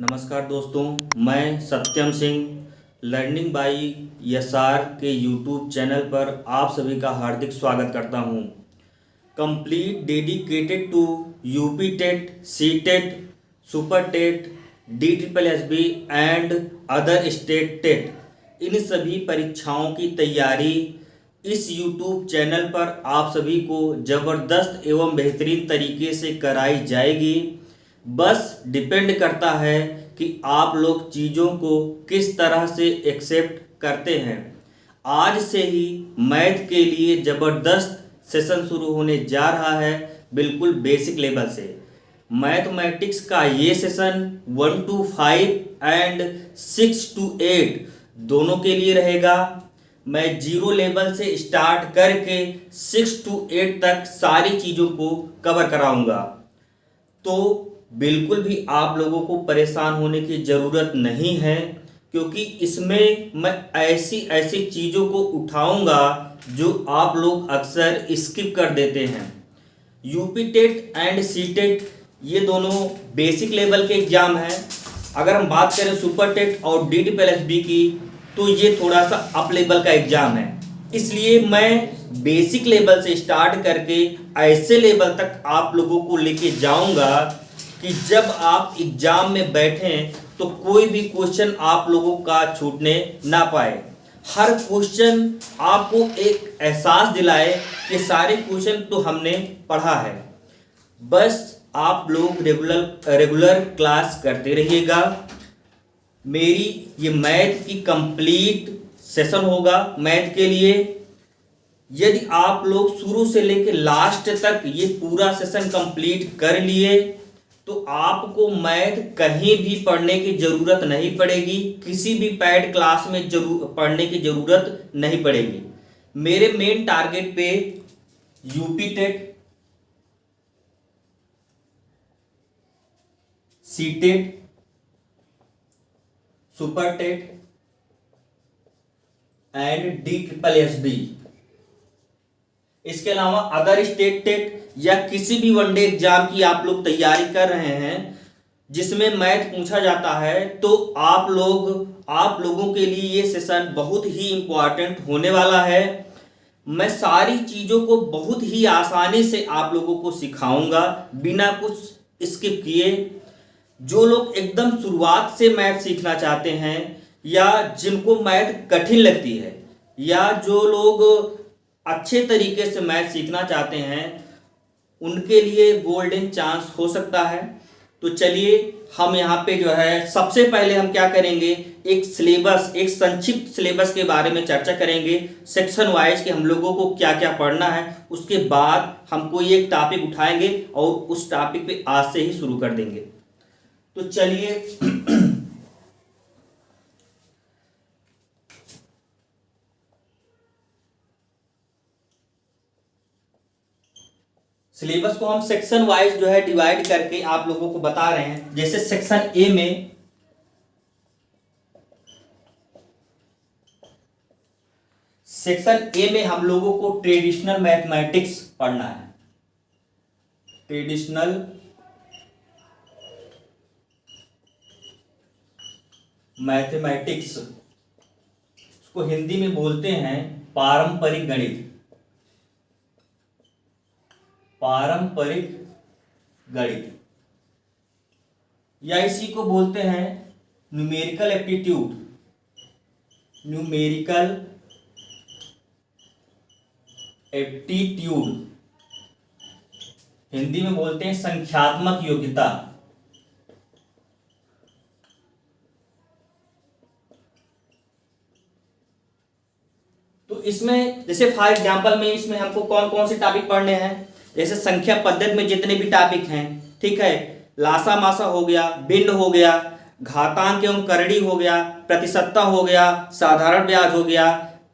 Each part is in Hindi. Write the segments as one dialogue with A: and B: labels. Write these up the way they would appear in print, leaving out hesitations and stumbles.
A: नमस्कार दोस्तों, मैं Satyam Singh learning by SR के यूट्यूब चैनल पर आप सभी का हार्दिक स्वागत करता हूं। Complete dedicated to UP TET, C TET, super TET, D triple S B and other state TET, इन सभी परीक्षाओं की तैयारी इस यूट्यूब चैनल पर आप सभी को ज़बरदस्त एवं बेहतरीन तरीके से कराई जाएगी। बस डिपेंड करता है कि आप लोग चीज़ों को किस तरह से एक्सेप्ट करते हैं। आज से ही मैथ के लिए ज़बरदस्त सेशन शुरू होने जा रहा है, बिल्कुल बेसिक लेवल से। मैथमेटिक्स का ये सेशन 1 to 5 एंड 6 to 8 दोनों के लिए रहेगा। मैं 0 लेवल से स्टार्ट करके 6 to 8 तक सारी चीज़ों को कवर कराऊंगा। तो बिल्कुल भी आप लोगों को परेशान होने की ज़रूरत नहीं है, क्योंकि इसमें मैं ऐसी ऐसी चीज़ों को उठाऊंगा जो आप लोग अक्सर स्किप कर देते हैं। UP TET and C TET ये दोनों बेसिक लेवल के एग्ज़ाम हैं। अगर हम बात करें सुपर टेट और डी ट्रिपल एस बी की, तो ये थोड़ा सा अप लेवल का एग्ज़ाम है। इसलिए मैं बेसिक लेवल से स्टार्ट करके ऐसे लेवल तक आप लोगों को लेके जाऊंगा कि जब आप एग्जाम में बैठें तो कोई भी क्वेश्चन आप लोगों का छूटने ना पाए। हर क्वेश्चन आपको एक एहसास दिलाए कि सारे क्वेश्चन तो हमने पढ़ा है। बस आप लोग रेगुलर क्लास करते रहिएगा। मेरी ये मैथ की कंप्लीट सेशन होगा मैथ के लिए। यदि आप लोग शुरू से लेकर लास्ट तक ये पूरा सेशन कंप्लीट कर लिए तो आपको मैथ कहीं भी पढ़ने की ज़रूरत नहीं पड़ेगी, किसी भी पैड क्लास में पढ़ने की ज़रूरत नहीं पड़ेगी। मेरे मेन टारगेट पे UP TET, C TET, super TET and D triple S B, इसके अलावा अदर स्टेट टेट या किसी भी वनडे एग्जाम की आप लोग तैयारी कर रहे हैं जिसमें मैथ पूछा जाता है, तो आप लोगों के लिए ये सेशन बहुत ही इंपॉर्टेंट होने वाला है। मैं सारी चीज़ों को बहुत ही आसानी से आप लोगों को सिखाऊंगा बिना कुछ स्किप किए। जो लोग एकदम शुरुआत से मैथ सीखना चाहते हैं या जिनको मैथ कठिन लगती है या जो लोग अच्छे तरीके से मैथ सीखना चाहते हैं, उनके लिए गोल्डन चांस हो सकता है। तो चलिए हम यहाँ पे जो है सबसे पहले हम क्या करेंगे, एक संक्षिप्त सिलेबस के बारे में चर्चा करेंगे। सेक्शन वाइज कि हम लोगों को क्या क्या पढ़ना है। उसके बाद हम कोई एक टॉपिक उठाएंगे और उस टॉपिक पे आज से ही शुरू कर देंगे। तो चलिए सिलेबस को हम सेक्शन वाइज जो है डिवाइड करके आप लोगों को बता रहे हैं। जैसे सेक्शन ए में हम लोगों को ट्रेडिशनल मैथमेटिक्स पढ़ना है। ट्रेडिशनल मैथमेटिक्स, उसको हिंदी में बोलते हैं पारंपरिक गणित। पारंपरिक गणित या इसी को बोलते हैं numerical aptitude. Numerical aptitude Hindi में बोलते हैं संख्यात्मक योग्यता। तो इसमें जैसे फॉर एग्जांपल में इसमें हमको कौन कौन से टॉपिक पढ़ने हैं, जैसे संख्या पद्धति में जितने भी टॉपिक हैं, ठीक है, लासा मासा हो गया, भिन्न हो गया, घातांक एवं करणी हो गया, प्रतिशतता हो गया, साधारण ब्याज हो गया,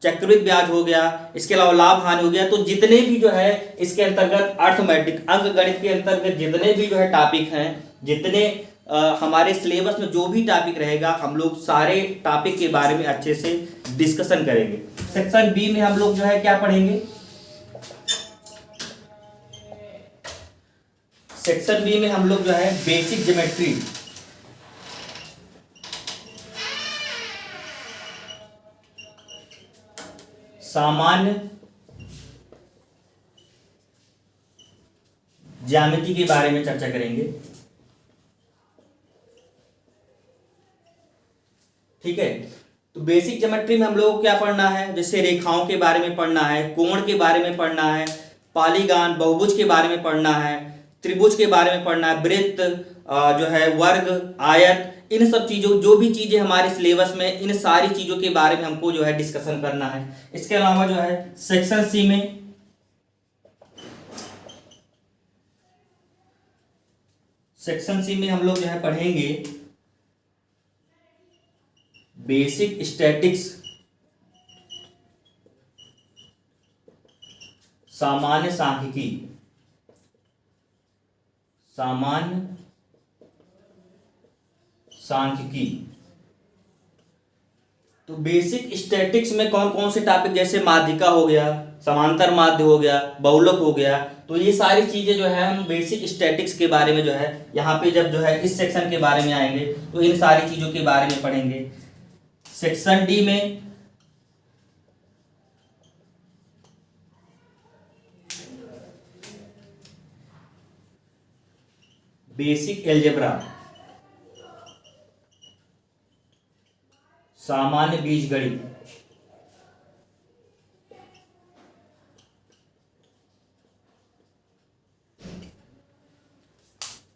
A: चक्रवृद्धि ब्याज हो गया, इसके अलावा लाभ हानि हो गया। तो जितने भी जो है इसके अंतर्गत अर्थमेटिक अंक गणित के अंतर्गत जितने भी जो है टॉपिक हैं, जितने हमारे सिलेबस में जो भी टॉपिक रहेगा, हम लोग सारे टॉपिक के बारे में अच्छे से डिस्कशन करेंगे। सेक्शन बी में हम लोग जो है क्या पढ़ेंगे, सेक्शन बी में हम लोग जो है बेसिक ज्योमेट्री सामान्य ज्यामिति के बारे में चर्चा करेंगे। ठीक है, तो बेसिक ज्योमेट्री में हम लोग को क्या पढ़ना है, जैसे रेखाओं के बारे में पढ़ना है, कोण के बारे में पढ़ना है, पॉलीगॉन बहुभुज के बारे में पढ़ना है, त्रिभुज के बारे में पढ़ना है, वृत्त जो है, वर्ग, आयत, इन सब चीज़ों, जो भी चीज़ें हमारे सिलेबस में, इन सारी चीज़ों के बारे में हमको जो है डिस्कशन करना है। इसके अलावा जो है सेक्शन सी में हम लोग जो है पढ़ेंगे बेसिक स्टैटिक्स, सामान्य सांख्यिकी, तो बेसिक स्टैटिक्स में कौन कौन से टॉपिक, जैसे माध्यिका हो गया, समांतर माध्य हो गया, बहुलक हो गया, तो ये सारी चीजें जो है हम बेसिक स्टैटिक्स के बारे में जो है यहाँ पे जब जो है इस सेक्शन के बारे में आएंगे तो इन सारी चीजों के बारे में पढ़ेंगे। सेक्शन डी में बेसिक एलजेब्रा, सामान्य बीजगणित,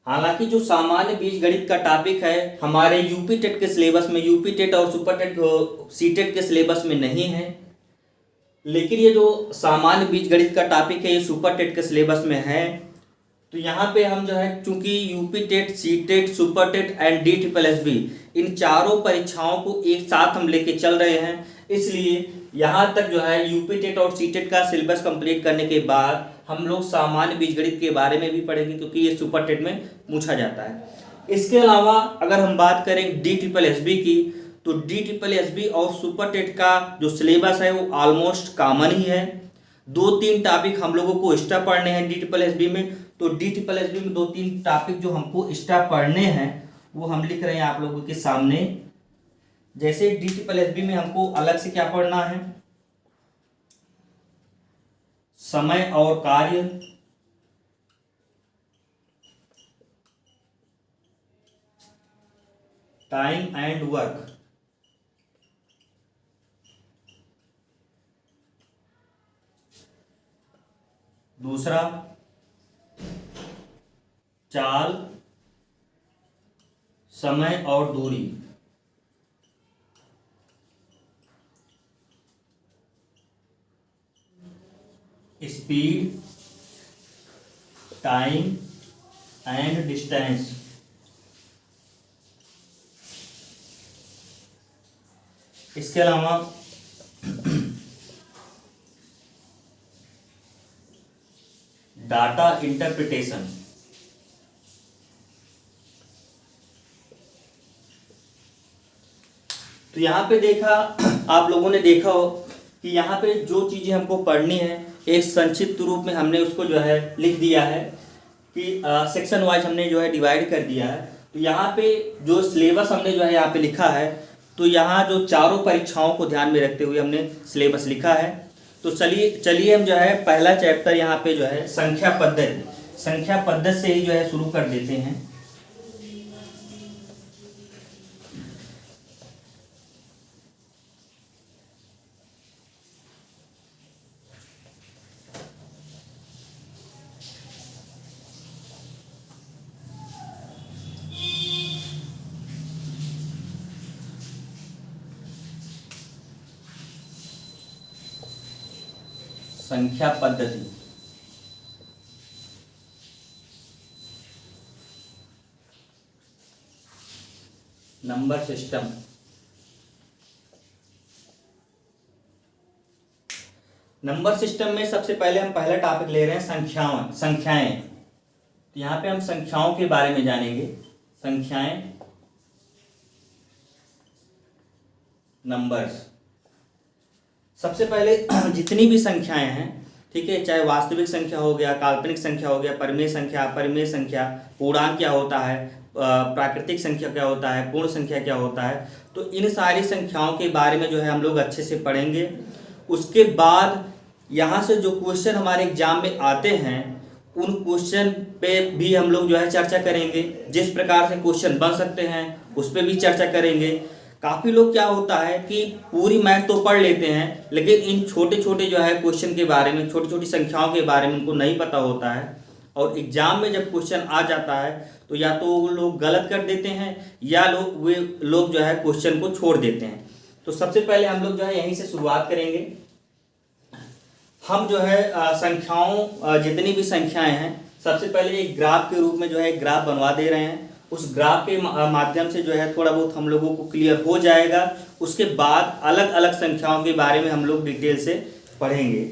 A: हालांकि जो सामान्य बीजगणित का टॉपिक है हमारे यूपी टेट के सिलेबस में, यूपी टेट और सुपर टेट सीटेट के सिलेबस में नहीं है, लेकिन ये जो सामान्य बीजगणित का टॉपिक है ये सुपर टेट के सिलेबस में है। तो यहाँ पे हम जो है, चूंकि UP TET, C TET, super TET and DSSB इन चारों परीक्षाओं को एक साथ हम लेके चल रहे हैं, इसलिए यहाँ तक जो है यूपी टेट और सी टेट का सिलेबस कंप्लीट करने के बाद हम लोग सामान्य बीजगणित के बारे में भी पढ़ेंगे, क्योंकि ये सुपर टेट में पूछा जाता है। इसके अलावा अगर हम बात करें DSSB की, तो DSSB और सुपर टेट का जो सिलेबस है वो ऑलमोस्ट कॉमन ही है। 2-3 टॉपिक हम लोगों को एक्स्ट्रा पढ़ने हैं DSSB में, तो DSSB में 2-3 टॉपिक जो हमको एक्स्ट्रा पढ़ने हैं वो हम लिख रहे हैं आप लोगों के सामने। जैसे DSSB में हमको अलग से क्या पढ़ना है, समय और कार्य, टाइम एंड वर्क, दूसरा चाल, समय और दूरी, स्पीड, टाइम एंड डिस्टेंस, इसके अलावा डाटा इंटरप्रिटेशन, तो यहाँ पे देखा, आप लोगों ने देखा हो कि यहाँ पे जो चीज़ें हमको पढ़नी है एक संक्षिप्त रूप में हमने उसको जो है लिख दिया है कि सेक्शन वाइज हमने जो है डिवाइड कर दिया है। तो यहाँ पे जो सिलेबस हमने जो है यहाँ पे लिखा है, तो यहाँ जो चारों परीक्षाओं को ध्यान में रखते हुए हमने सिलेबस लिखा है। तो चलिए हम जो है पहला चैप्टर यहाँ पे जो है संख्या पद्धति से ही जो है शुरू कर देते हैं। संख्या पद्धति, नंबर सिस्टम, नंबर सिस्टम में सबसे पहले हम पहला टॉपिक ले रहे हैं संख्याएं। तो यहाँ पे हम संख्याओं के बारे में जानेंगे। संख्याएं, नंबर्स। सबसे पहले जितनी भी संख्याएं हैं, ठीक है, चाहे वास्तविक संख्या हो गया, काल्पनिक संख्या हो गया, परिमेय संख्या, पूर्णांक क्या होता है, प्राकृतिक संख्या क्या होता है, पूर्ण संख्या क्या होता है, तो इन सारी संख्याओं के बारे में जो है हम लोग अच्छे से पढ़ेंगे। उसके बाद यहाँ से जो क्वेश्चन हमारे एग्जाम में आते हैं उन क्वेश्चन पे भी हम लोग जो है चर्चा करेंगे। जिस प्रकार से क्वेश्चन बन सकते हैं उस पर भी चर्चा करेंगे। काफ़ी लोग क्या होता है कि पूरी मैथ तो पढ़ लेते हैं लेकिन इन छोटे छोटे जो है क्वेश्चन के बारे में, छोटी छोटी संख्याओं के बारे में उनको नहीं पता होता है, और एग्जाम में जब क्वेश्चन आ जाता है तो या तो वो लोग गलत कर देते हैं या वे लोग जो है क्वेश्चन को छोड़ देते हैं। तो सबसे पहले हम लोग जो है यहीं से शुरुआत करेंगे। हम जो है संख्याओं, जितनी भी संख्याएं हैं, सबसे पहले एक ग्राफ के रूप में जो है एक ग्राफ बनवा दे रहे हैं। उस ग्राफ के माध्यम से जो है थोड़ा बहुत हम लोगों को क्लियर हो जाएगा। उसके बाद अलग अलग संख्याओं के बारे में हम लोग डिटेल से पढ़ेंगे।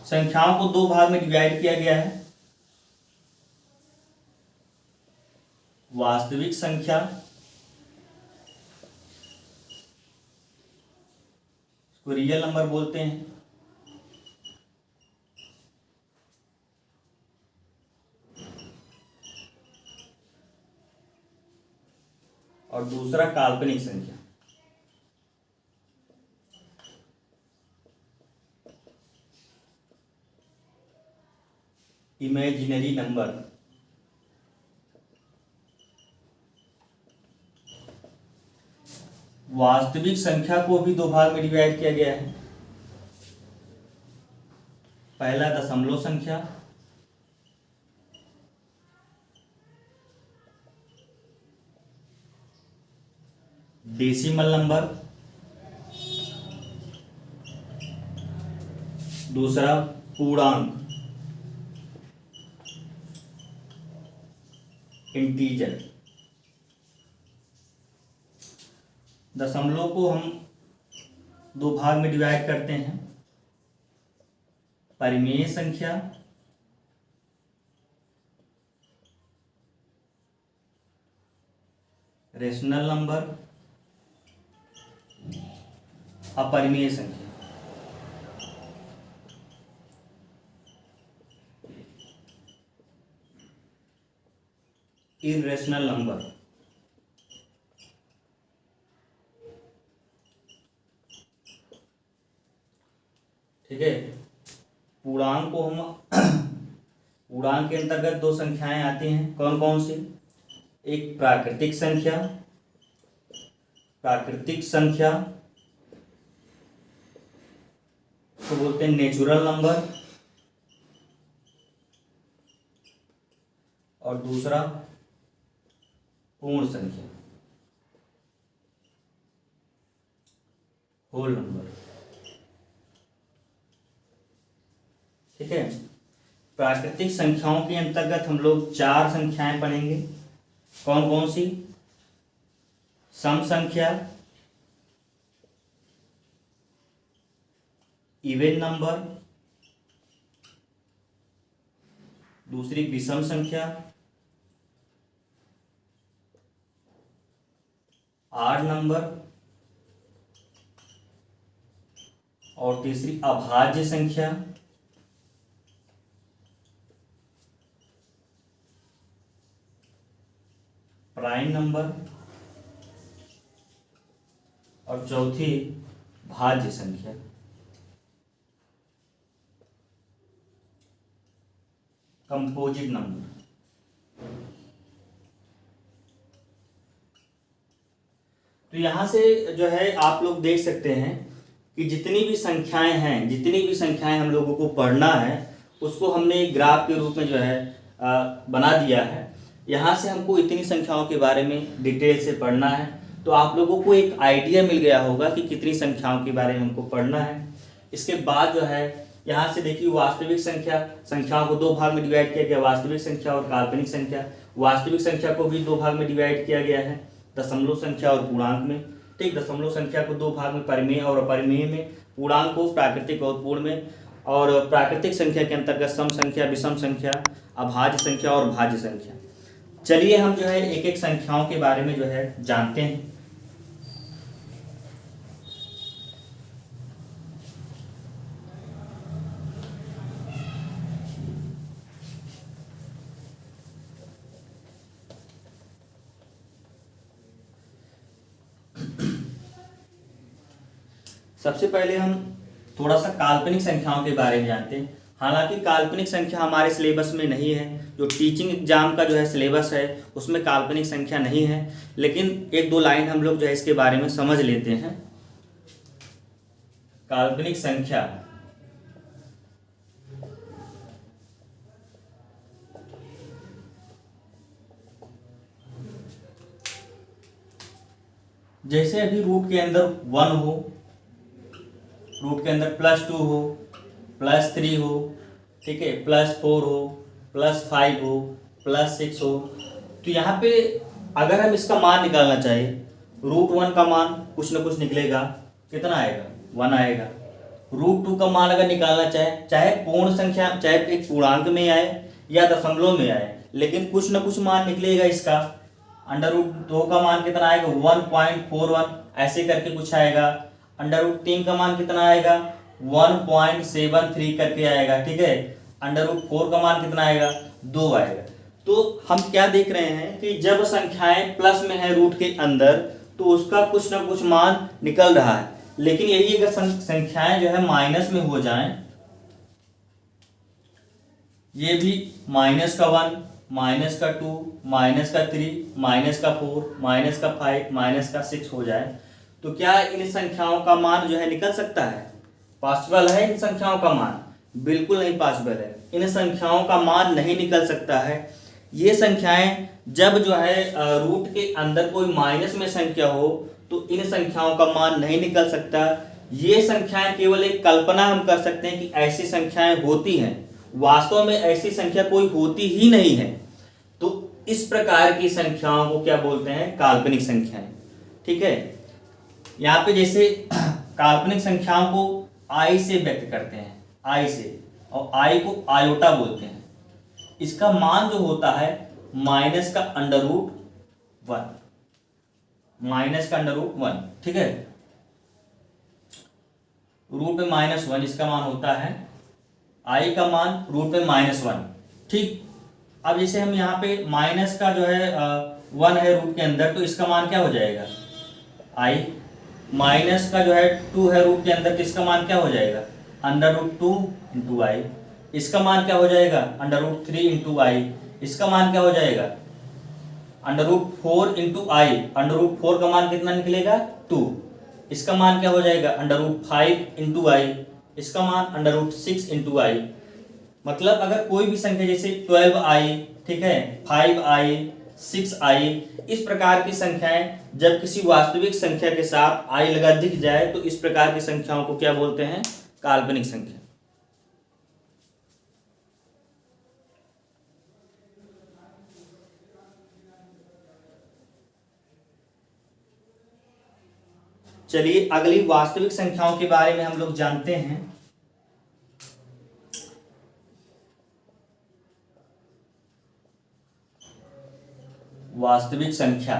A: संख्याओं को दो भाग में डिवाइड किया गया है, वास्तविक संख्या को रियल नंबर बोलते हैं, और दूसरा काल्पनिक संख्या। Imaginary number. वास्तविक संख्या को भी दो भाग में डिवाइड किया गया है। पहला दशमलव संख्या, डेसिमल नंबर, दूसरा पूर्णांक, इंटीजर। दशमलव को हम दो भाग में डिवाइड करते हैं, परिमेय संख्या, रेशनल नंबर, अपरिमेय संख्या। Irrational number. ठीक है। पूर्णांक को हम पूर्णांक के अंतर्गत दो संख्याएं आती हैं, कौन कौन सी? एक प्राकृतिक संख्या, प्राकृतिक संख्या को बोलते हैं नेचुरल नंबर, और दूसरा पूर्ण संख्या, होल नंबर। ठीक है। प्राकृतिक संख्याओं के अंतर्गत हम लोग चार संख्याएं पढ़ेंगे, कौन कौन सी? सम संख्या, इवन नंबर, दूसरी विषम संख्या, आड नंबर, और तीसरी अभाज्य संख्या। प्राइम नंबर, और चौथी भाज्य संख्या। Composite number. तो यहां से जो है आप लोग देख सकते हैं कि जितनी भी संख्याएं हैं, जितनी भी संख्याएं हम लोगों को पढ़ना है उसको हमने एक ग्राफ के रूप में जो है बना दिया है। यहाँ से हमको इतनी संख्याओं के बारे में डिटेल से पढ़ना है, तो आप लोगों को एक आइडिया मिल गया होगा कि कितनी संख्याओं के बारे में हमको पढ़ना है। इसके बाद जो है यहाँ से देखिए वास्तविक संख्या, संख्याओं को दो भाग में डिवाइड किया गया, वास्तविक संख्या और काल्पनिक संख्या। वास्तविक संख्या को भी दो भाग में डिवाइड किया गया है, दशमलव संख्या और पूर्णांक में। ठीक, दशमलव संख्या को दो भाग में, परिमेय और अपरिमेय में, पूर्णांक को प्राकृतिक और पूर्ण में, और प्राकृतिक संख्या के अंतर्गत सम संख्या, विषम संख्या, अभाज्य संख्या और भाज्य संख्या। चलिए हम जो है एक एक संख्याओं के बारे में जो है जानते हैं। सबसे पहले हम थोड़ा सा काल्पनिक संख्याओं के बारे में जानते हैं। हालांकि काल्पनिक संख्या हमारे सिलेबस में नहीं है, जो टीचिंग एग्जाम का जो है सिलेबस है उसमें काल्पनिक संख्या नहीं है, लेकिन एक दो लाइन हम लोग जो है इसके बारे में समझ लेते हैं। काल्पनिक संख्या जैसे अभी रूट के अंदर 1 हो, रूट के अंदर +2 हो, +3 हो, ठीक है, +4 हो, +5 हो, +6 हो, तो यहाँ पे अगर हम इसका मान निकालना चाहे, √1 का मान कुछ ना कुछ निकलेगा, कितना आएगा, 1 आएगा। √2 का मान अगर निकालना चाहे पूर्ण संख्या, चाहे एक पूर्णांक में आए या दशमलव में आए, लेकिन कुछ ना कुछ मान निकलेगा इसका। √2 का मान कितना आएगा, 1.41, ऐसे करके कुछ आएगा। √3 का मान कितना आएगा, 1.73 करके आएगा, ठीक है। √4 का मान कितना आएगा, 2 आएगा। तो हम क्या देख रहे हैं कि जब संख्याएं प्लस में है रूट के अंदर, तो उसका कुछ ना कुछ मान निकल रहा है। लेकिन यही अगर संख्याएं जो है माइनस में हो जाएं, ये भी -1, -2, -3, -4, -5, -6 हो जाए, तो क्या इन संख्याओं का मान जो है निकल सकता है? पॉसिबल है इन संख्याओं का मान? बिल्कुल नहीं पॉसिबल है। इन संख्याओं का मान नहीं निकल सकता है। ये संख्याएं जब जो है रूट के अंदर कोई माइनस में संख्या हो, तो इन संख्याओं का मान नहीं निकल सकता। ये संख्याएं केवल एक कल्पना हम कर सकते हैं कि ऐसी संख्याएं होती हैं, वास्तव में ऐसी संख्या कोई होती ही नहीं है। तो इस प्रकार की संख्याओं को क्या बोलते हैं, काल्पनिक संख्याएं, ठीक है। यहाँ पे जैसे काल्पनिक संख्याओं को आई से व्यक्त करते हैं, आई से, और आई को आयोटा बोलते हैं। इसका मान जो होता है माइनस का √1, ठीक है। रूट में -1 इसका मान होता है, आई का मान रूट में -1, ठीक। अब जैसे हम यहाँ पे माइनस का जो है 1 है रूट के अंदर, तो इसका मान क्या हो जाएगा, आई। माइनस का जो है 2 है रूट के अंदर, तो इसका मान क्या हो जाएगा, √2 × आई। इसका मान क्या हो जाएगा, √3 × आई। इसका मान क्या हो जाएगा, √4 × आई। √4 का मान कितना निकलेगा, 2। इसका मान क्या हो जाएगा, √5 × आई। इसका मान √6 × आई। मतलब अगर कोई भी संख्या जैसे 12i, ठीक है, 5i, 6i, इस प्रकार की संख्याएं जब किसी वास्तविक संख्या के साथ i लगा दिख जाए, तो इस प्रकार की संख्याओं को क्या बोलते हैं, काल्पनिक संख्या। चलिए अगली वास्तविक संख्याओं के बारे में हम लोग जानते हैं। वास्तविक संख्या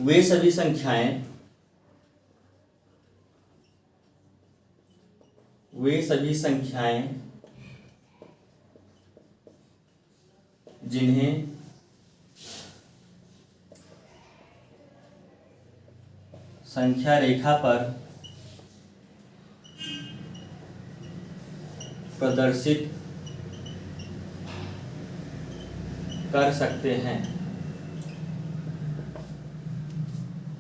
A: वे सभी संख्याएं जिन्हें संख्या रेखा पर प्रदर्शित कर सकते हैं।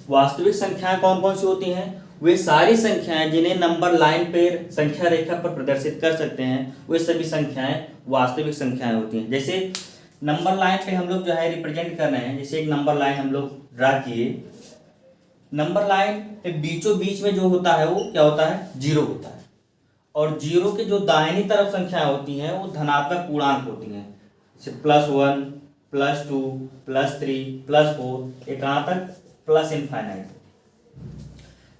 A: वास्तविक संख्याएं कौन कौन सी होती हैं? वे सारी संख्याएं जिन्हें नंबर लाइन पर संख्या रेखा पर प्रदर्शित कर सकते हैं, वे सभी संख्याएं वास्तविक संख्याएं होती हैं। जैसे नंबर लाइन पे हम लोग जो है रिप्रेजेंट कर रहे हैं, जैसे एक नंबर लाइन हम लोग ड्रा किए। नंबर लाइन के बीचों बीच में जो होता है वो क्या होता है, 0 होता है। और 0 के जो दाहिनी तरफ संख्याएं होती हैं वो धनात्मक पूर्णांक होती हैं, जैसे +1, +2, +3, +4, ये कहाँ तक, +∞।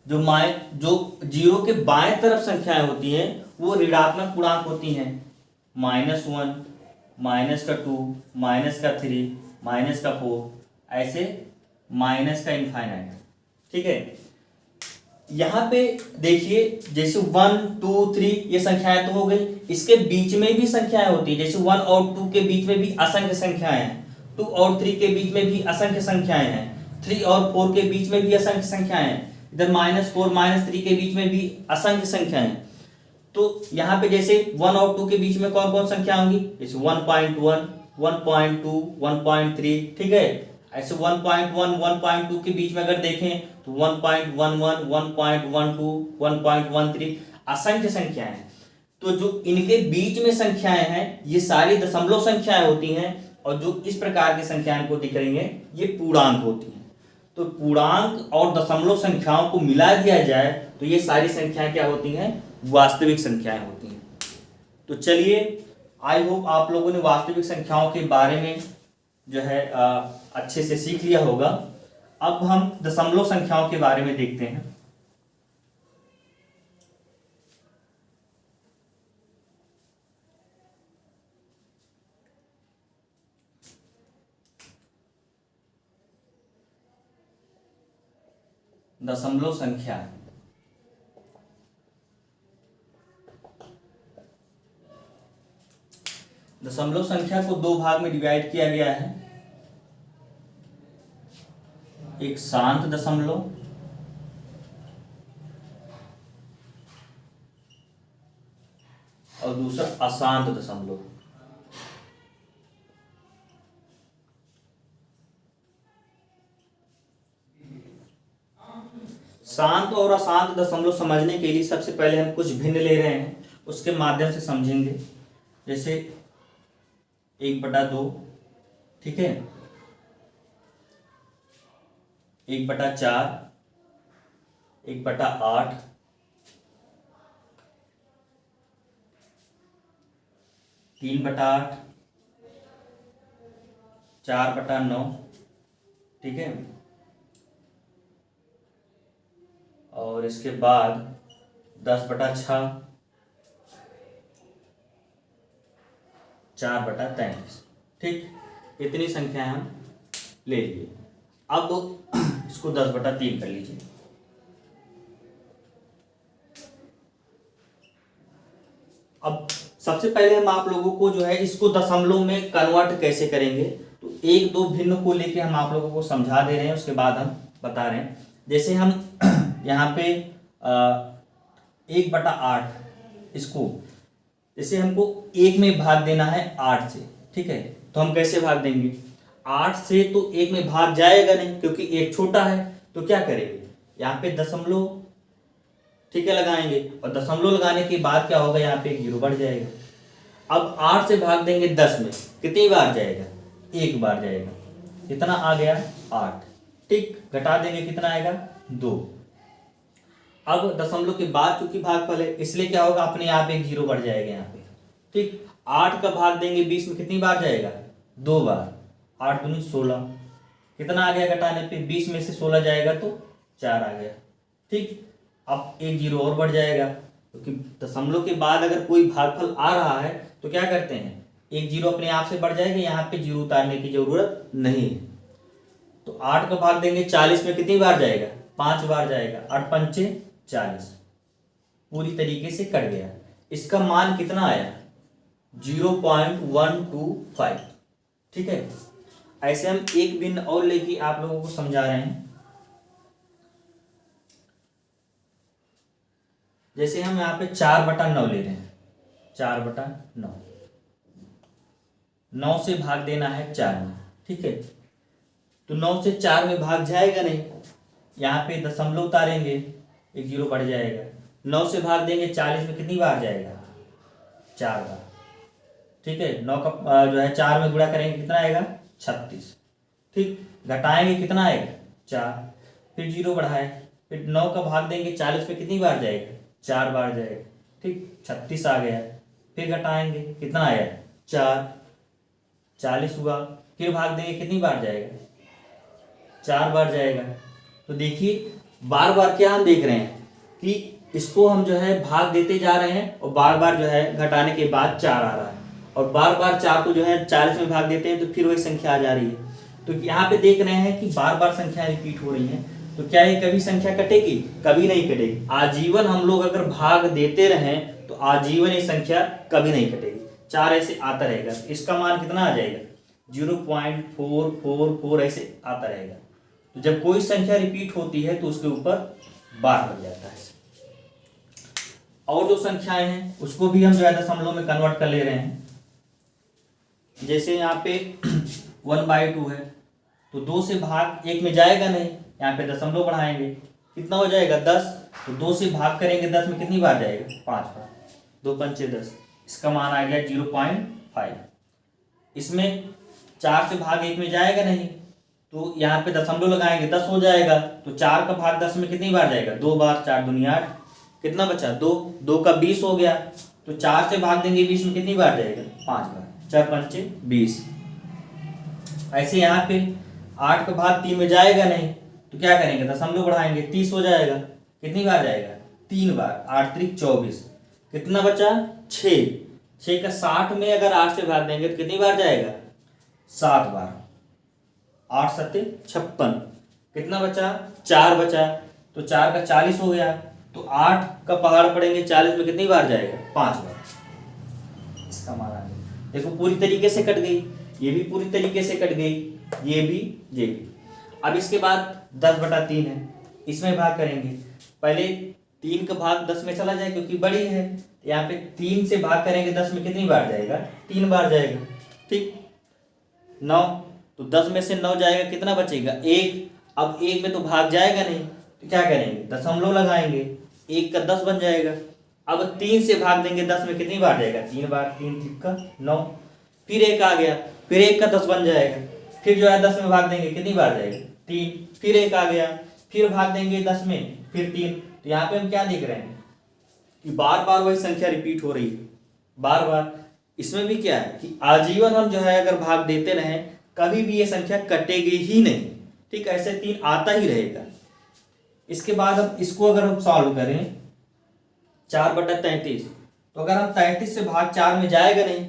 A: जो 0 के बाएं तरफ संख्याएं होती हैं वो ऋणात्मक पूर्णांक होती हैं, -1, -2, -3, -4, ऐसे -∞, ठीक है। यहाँ पे देखिए जैसे 1, 2, 3 ये संख्याएं तो हो गई, इसके बीच में भी संख्याएं होती है, जैसे 1 और 2 के बीच में भी असंख्य संख्याएं हैं, 2 और 3 के बीच में भी असंख्य संख्याएं हैं। 3 और 4 के बीच में भी असंख्य संख्याएं हैं, इधर -4 -3 के बीच में भी असंख्य संख्याएं हैं। तो यहाँ पे जैसे 1 और 2 के बीच में कौन कौन संख्या होंगी, जैसे 1.1 1.2 1.3, ठीक है। ऐसे 1.1 1.2 के बीच में अगर देखें तो 1.11 1.12 1.13 असंख्य संख्याएं हैं। तो जो इनके बीच में संख्याएं हैं ये सारी दशमलव संख्याएं होती हैं, और जो इस प्रकार की संख्याएं को दिख रही हैं ये पूर्णांक होती हैं। तो पूर्णांक और दशमलव संख्याओं को मिला दिया जाए तो ये सारी संख्याएं क्या होती हैं, वास्तविक संख्याएं होती हैं। तो चलिए, आई होप आप लोगों ने वास्तविक संख्याओं के बारे में जो है अच्छे से सीख लिया होगा। अब हम दशमलव संख्याओं के बारे में देखते हैं। दशमलव संख्या दशमलव संख्या को दो भाग में डिवाइड किया गया है, एक शांत दशमलव और दूसरा अशांत दशमलव। शांत और अशांत दशमलव समझने के लिए सबसे पहले हम कुछ भिन्न ले रहे हैं, उसके माध्यम से समझेंगे। जैसे 1/2, ठीक है, 1/4, 1/8, 3/8, 4/9, ठीक है। और इसके बाद 10/6, 4/33, ठीक। इतनी संख्याएं हम ले लिए। अब इसको 10/3 कर लीजिए। अब सबसे पहले हम आप लोगों को जो है इसको दशमलव में कन्वर्ट कैसे करेंगे, तो एक दो भिन्न को लेके हम आप लोगों को समझा दे रहे हैं, उसके बाद हम बता रहे हैं। जैसे हम यहाँ पे 1/8 इसको, जैसे हमको 1 में भाग देना है 8 से, ठीक है। तो हम कैसे भाग देंगे, 8 से तो 1 में भाग जाएगा नहीं क्योंकि 1 छोटा है। तो क्या करेंगे, यहाँ पे दशमलव, ठीक है, लगाएंगे, और दशमलव लगाने के बाद क्या होगा, यहाँ पे 1 जीरो बढ़ जाएगा। अब 8 से भाग देंगे 10 में, कितनी बार जाएगा, 1 बार जाएगा। कितना आ गया, 8, ठीक। घटा देंगे, कितना आएगा, 2। अब दशमलव के बाद चूंकि भागफल है इसलिए क्या होगा, अपने आप 1 जीरो बढ़ जाएगा यहाँ पे, ठीक। 8 का भाग देंगे 20 में, कितनी बार जाएगा, 2 बार। 8 दूनी 16, कितना आ गया घटाने पे, 20 में से 16 जाएगा तो 4 आ गया, ठीक। अब 1 जीरो और बढ़ जाएगा, क्योंकि दशमलव के बाद अगर कोई भागफल आ रहा है तो क्या करते हैं, 1 जीरो अपने आप से बढ़ जाएगा, यहाँ पे जीरो उतारने की जरूरत नहीं है। तो 8 का भाग देंगे 40 में, कितनी बार जाएगा, 5 बार जाएगा। 8 पंचे 40, पूरी तरीके से कट गया। इसका मान कितना आया, 0.125, ठीक है। ऐसे हम एक भिन्न और लेके आप लोगों को समझा रहे हैं। जैसे हम यहाँ पे 4/9 ले रहे हैं, 4/9, 9 से भाग देना है 4 में, ठीक है। तो 9 से 4 में भाग जाएगा नहीं, यहाँ पे दशमलव उतारेंगे, 1 जीरो बढ़ जाएगा। 9 से भाग देंगे 40 में, कितनी बार जाएगा, 4 बार, ठीक है। 9 का जो है 4 में गुणा करेंगे, कितना आएगा, 36, ठीक। घटाएंगे, कितना आएगा, 4, फिर जीरो बढ़ाए, फिर 9 का भाग देंगे 40 में, कितनी बार जाएगा, 4 बार जाएगा, ठीक। 36 आ गया। फिर घटाएंगे, कितना आया, 4, 40 हुआ। फिर भाग देंगे, कितनी बार जाएगा, 4 बार जाएगा। तो देखिए बार बार क्या हम देख रहे हैं कि इसको हम जो है भाग देते जा रहे हैं, और बार बार जो है घटाने के बाद 4 आ रहा है, और बार बार 4 को जो है 40 में भाग देते हैं तो फिर वही संख्या आ जा रही है। तो यहाँ पे देख रहे हैं कि बार बार संख्या रिपीट हो रही हैं। तो क्या ये कभी संख्या कटेगी, कभी नहीं कटेगी। आजीवन हम लोग अगर भाग देते रहें तो आजीवन ये संख्या कभी नहीं कटेगी, 4 ऐसे आता रहेगा। इसका मान कितना आ जाएगा, 0.444 ऐसे आता रहेगा। तो जब कोई संख्या रिपीट होती है तो उसके ऊपर बार लग जाता है। और जो संख्याएं हैं उसको भी हम जो है दशमलव में कन्वर्ट कर ले रहे हैं। जैसे यहाँ पे 1/2 है, तो 2 से भाग 1 में जाएगा नहीं, यहाँ पे दशमलव बढ़ाएंगे, कितना हो जाएगा 10। तो 2 से भाग करेंगे 10 में कितनी बार जाएगा, 5 बार। 2 पंचे 10, इसका मान आ गया 0.5। इसमें 4 से भाग 1 में जाएगा नहीं, तो यहाँ पे दशमलव लगाएंगे 10 हो जाएगा। तो 4 का भाग 10 में कितनी बार जाएगा, 2 बार। 4 दूनी 8, कितना बचा 2, 2 का 20 हो गया। तो 4 से भाग देंगे 20 में कितनी बार जाएगा, 5 बार। 4 पंचे 20। ऐसे यहाँ पे 8 का भाग 3 में जाएगा नहीं, तो क्या करेंगे, दशमलव बढ़ाएंगे, 30 हो जाएगा। कितनी बार जाएगा, 3 बार। 8 त्रिक 24, कितना बचा 6। 6 का 60 में अगर 8 से भाग देंगे तो कितनी बार जाएगा, 7 बार। 8 सत्ते 56, कितना बचा 4 बचा। तो 4 का 40 हो गया। तो 8 का पहाड़ पड़ेंगे 40 में कितनी बार जाएगा, 5 बार। इसका मान आ गया। देखो पूरी तरीके से कट गई, ये भी पूरी तरीके से कट गई, ये भी, ये भी। अब इसके बाद 10/3 है, इसमें भाग करेंगे। पहले 3 का भाग 10 में चला जाए क्योंकि बड़ी है। यहाँ पे 3 से भाग करेंगे 10 में कितनी बार जाएगा, 3 बार जाएगा। ठीक, 9, तो 10 में से 9 जाएगा, कितना बचेगा 1। अब 1 में तो भाग जाएगा नहीं, तो क्या करेंगे, दशमलव लगाएंगे, 1 का 10 बन जाएगा। अब 3 से भाग देंगे 10 में कितनी बार जाएगा, 3 बार। 3 3 का 9, फिर 1 आ गया, फिर 1 का 10 बन जाएगा। फिर जो है 10 में भाग देंगे कितनी बार जाएगा, 3। फिर 1 आ गया, फिर भाग देंगे 10 में, फिर 3। तो यहाँ पे हम क्या देख रहे हैं कि बार बार वही संख्या रिपीट हो रही है, बार बार। इसमें भी क्या है कि आजीवन हम जो है अगर भाग देते रहें, कभी भी ये संख्या कटेगी ही नहीं। ठीक, ऐसे 3 आता ही रहेगा। इसके बाद अब इसको अगर हम सॉल्व करें, 4/33, तो अगर हम 33 से भाग 4 में जाएगा नहीं,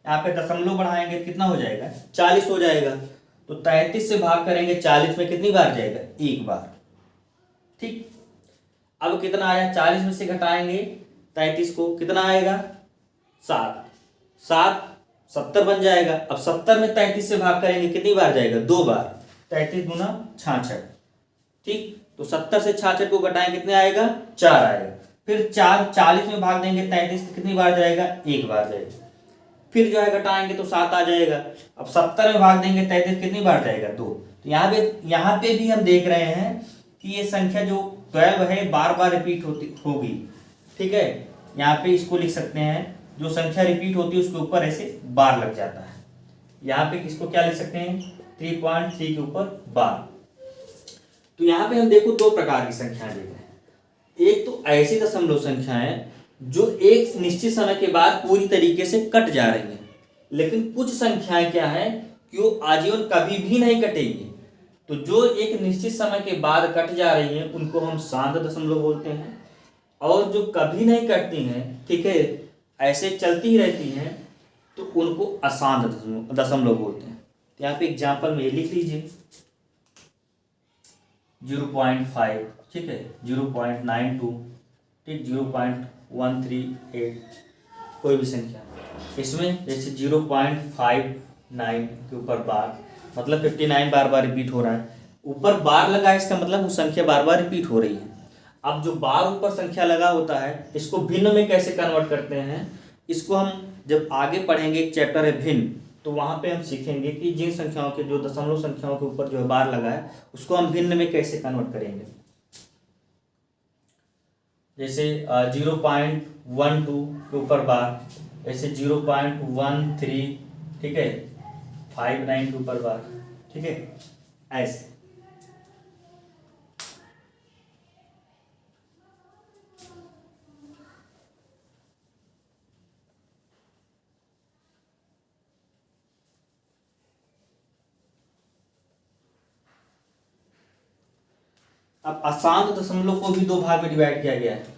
A: यहाँ पे दशमलव बढ़ाएंगे कितना हो जाएगा, 40 हो जाएगा। तो 33 से भाग करेंगे 40 में कितनी बार जाएगा, 1 बार। ठीक, अब कितना आया, 40 में से घटाएंगे 33 को, कितना आएगा 7। 7 70 बन जाएगा। अब 70 में 33 से भाग करेंगे कितनी बार जाएगा, 2 बार। 33 दूना 66। ठीक, तो 70 से 66 को घटाएं कितने आएगा, 4 आएगा। फिर 4 40 में भाग देंगे 33 कितनी बार जाएगा, 1 बार जाएगा। फिर जो है घटाएंगे तो 7 आ जाएगा। अब 70 में भाग देंगे 33 कितनी बार जाएगा, 2। तो यहाँ पे भी हम देख रहे हैं कि ये संख्या जो 12 है बार बार रिपीट होगी। ठीक है, यहाँ पे इसको लिख सकते हैं, जो संख्या रिपीट होती है उसके ऊपर ऐसे बार लग जाता है। यहाँ पे इसको क्या लिख सकते हैं, 3.3 के ऊपर बार। तो यहाँ पे हम देखो 2 प्रकार की संख्याएं देख रहे हैं। एक तो ऐसी दशमलव संख्याएं जो एक निश्चित समय के बाद पूरी तरीके से कट जा रही हैं, लेकिन कुछ संख्याएं क्या है कि वो आजीवन कभी भी नहीं कटेंगी। तो जो एक निश्चित समय के बाद कट जा रही हैं उनको हम शांत दशमलव बोलते हैं, और जो कभी नहीं कटती हैं, ठीक है, ऐसे चलती ही रहती हैं, तो उनको अशांत दशमलव बोलते हैं। तो यहाँ पे एग्जाम्पल में ये लिख लीजिए, 0.5, ठीक है, 0.92, ठीक, 0.138, कोई भी संख्या। इसमें जैसे 0.59 के ऊपर बार, मतलब 59 बार बार रिपीट हो रहा है। ऊपर बार लगा है, इसका मतलब वो संख्या बार बार रिपीट हो रही है। अब जो बार ऊपर संख्या लगा होता है, इसको भिन्न में कैसे कन्वर्ट करते हैं, इसको हम जब आगे पढ़ेंगे, एक चैप्टर है भिन्न, तो वहाँ पे हम सीखेंगे कि जिन संख्याओं के, जो दशमलव संख्याओं के ऊपर जो है बार लगा है, उसको हम भिन्न में कैसे कन्वर्ट करेंगे। जैसे 0.12 के ऊपर बार, ऐसे 0.13, ठीक है, 59 के ऊपर बार, ठीक है, ऐसे। अब अशांत दशमलव को भी 2 भाग में डिवाइड किया गया है।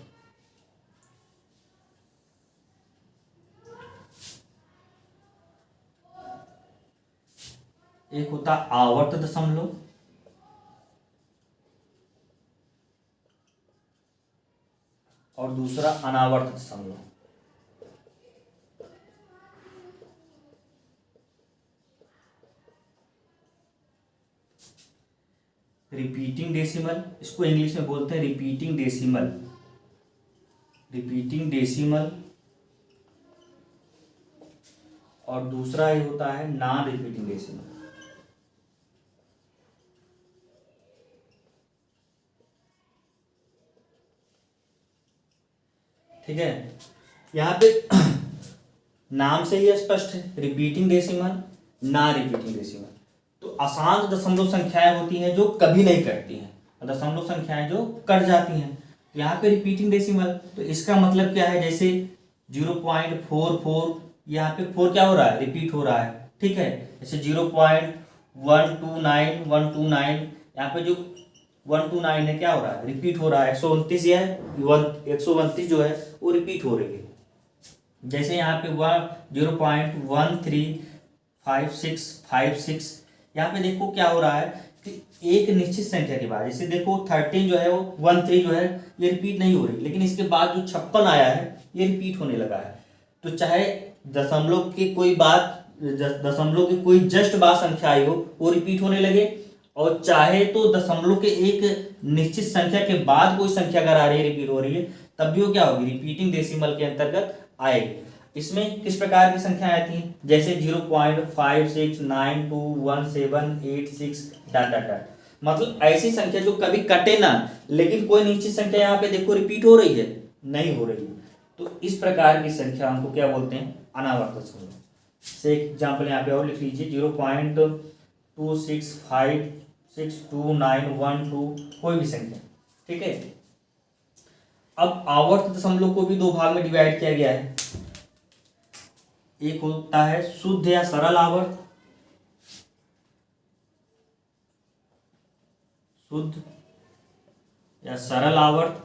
A: एक होता आवर्त दशमलव, और दूसरा अनावर्त दशमलव। रिपीटिंग डेसिमल, इसको इंग्लिश में बोलते हैं रिपीटिंग डेसिमल, रिपीटिंग डेसिमल। और दूसरा ये होता है नॉन रिपीटिंग डेसिमल। ठीक है, यहाँ पे नाम से ही स्पष्ट है, repeating decimal, non repeating decimal. तो अशांत दशमलव संख्याएं होती हैं जो कभी नहीं कटती हैं, और दशमलव संख्याएं जो कट जाती हैं। यहाँ पे रिपीटिंग डेसिमल, तो इसका मतलब क्या है, जैसे 0.44, यहाँ पे 4 क्या हो रहा है, रिपीट हो रहा है। ठीक है, जैसे 0.129 यहाँ पे जो 129 है क्या हो रहा है, रिपीट हो रहा है। 129 है, 129 जो है वो रिपीट हो रही है। जैसे यहाँ पे 0.135656, यहाँ पे देखो क्या हो रहा है कि एक निश्चित संख्या के बाद, जैसे देखो 13 जो है वो 13 जो है ये रिपीट नहीं हो रही, लेकिन इसके बाद जो 56 आया है ये रिपीट होने लगा है। तो चाहे दशमलव की कोई बात, दशमलव की कोई जस्ट बात संख्या आई हो वो रिपीट होने लगे, और चाहे तो दशमलव के एक निश्चित संख्या के बाद कोई संख्या अगर आ रही है, रिपीट हो रही है, तब भी वो क्या होगी, रिपीटिंग डेसिमल के अंतर्गत आएगी। इसमें किस प्रकार की संख्या आती हैं, जैसे 0.56921786 डॉट डॉट डॉट, मतलब ऐसी संख्या जो कभी कटे ना, लेकिन कोई निश्चित संख्या यहाँ पे देखो रिपीट हो रही है, नहीं हो रही है। तो इस प्रकार की संख्या को क्या बोलते हैं, अनावर्त दशमलव। से एक एग्जाम्पल यहाँ पे और लिख लीजिए, 0.26562912, कोई भी संख्या। ठीक है, अब आवर्त दशमलव को भी दो भाग में डिवाइड किया गया है। एक होता है शुद्ध या सरल आवर्त, शुद्ध या सरल आवर्त,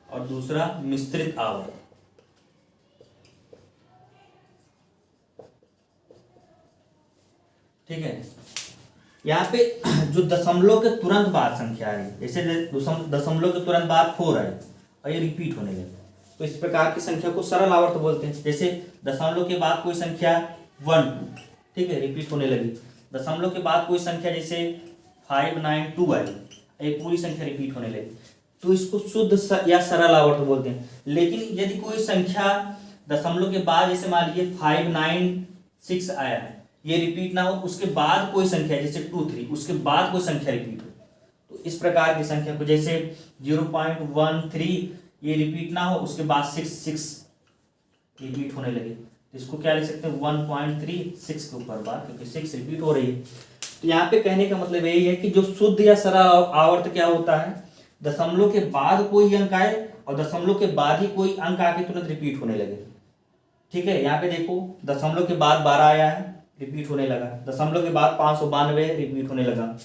A: और दूसरा मिश्रित आवर्त। ठीक है, यहाँ पे जो दशमलव के तुरंत बाद संख्या है, जैसे दशमलव के तुरंत बाद 4 है और ये रिपीट होने लगे, तो इस प्रकार की संख्या को सरल आवर्त बोलते हैं। जैसे दशमलव के बाद कोई संख्या 1 2, ठीक है, रिपीट होने लगी। दशमलव के बाद कोई संख्या जैसे 592 आई, ये पूरी संख्या रिपीट होने लगी, तो इसको शुद्ध या सरल आवर्त बोलते हैं। लेकिन यदि कोई संख्या दशमलव के बाद, जैसे मान लीजिए 596 आया है, ये रिपीट ना हो, उसके बाद कोई संख्या जैसे 2 3, उसके बाद कोई संख्या रिपीट हो, तो इस प्रकार की संख्या को, जैसे 0.13 ये रिपीट ना हो, उसके बाद 6 रिपीट होने लगे, तो इसको क्या लिख सकते हैं, 1.36 के ऊपर बार, क्योंकि 6 रिपीट हो रही है। तो यहाँ पे कहने का मतलब यही है कि जो शुद्ध या सरल आवर्त क्या होता है, दशमलव के बाद कोई अंक आए और दशमलव के बाद ही कोई अंक आके तुरंत रिपीट होने लगे। ठीक है, यहाँ पे देखो दशमलव के बाद 12 आया है, रिपीट होने लगा, दशमलव के बाद 592 रिपीट होने लगा।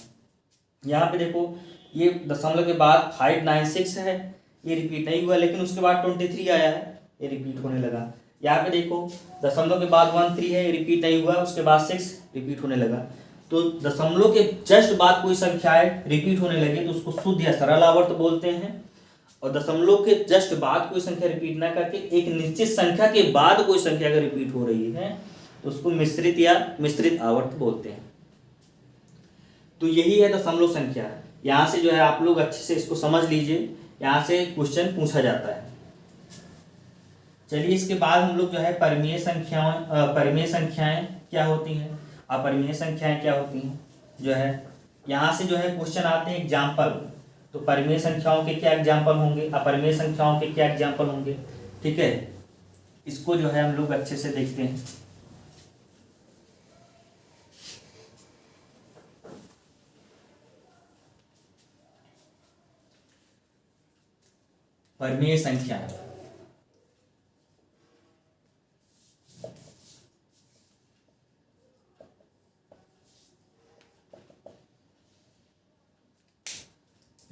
A: यहाँ पे देखो ये दशमलव के बाद 596 है, ये रिपीट नहीं हुआ, लेकिन उसके बाद 23 आया है, ये रिपीट होने लगा। यहाँ पे देखो दशमलव के बाद 13 है, ये रिपीट नहीं हुआ, उसके बाद 6 रिपीट होने लगा। तो दशमलव के जस्ट बाद कोई संख्याएं रिपीट होने लगे तो उसको शुद्ध या सरल आवर्त बोलते हैं, और दशमलव के जस्ट बाद कोई संख्या रिपीट ना करके एक निश्चित संख्या के बाद कोई संख्या अगर रिपीट हो रही है तो उसको मिश्रित या मिश्रित आवर्त बोलते हैं। तो यही है दशमलव संख्या। यहाँ से जो है आप लोग अच्छे से इसको समझ लीजिए, यहाँ से क्वेश्चन पूछा जाता है। चलिए इसके बाद हम लोग जो है परिमेय संख्याएं क्या होती हैं, अपरिमेय संख्याएं क्या होती हैं, जो है यहाँ से जो है क्वेश्चन आते हैं एग्जाम्पल। तो परिमेय संख्याओं के क्या एग्जाम्पल होंगे, अपरिमेय संख्याओं के क्या एग्जाम्पल होंगे। ठीक है, इसको जो है हम लोग अच्छे से देखते हैं। परिमेय संख्या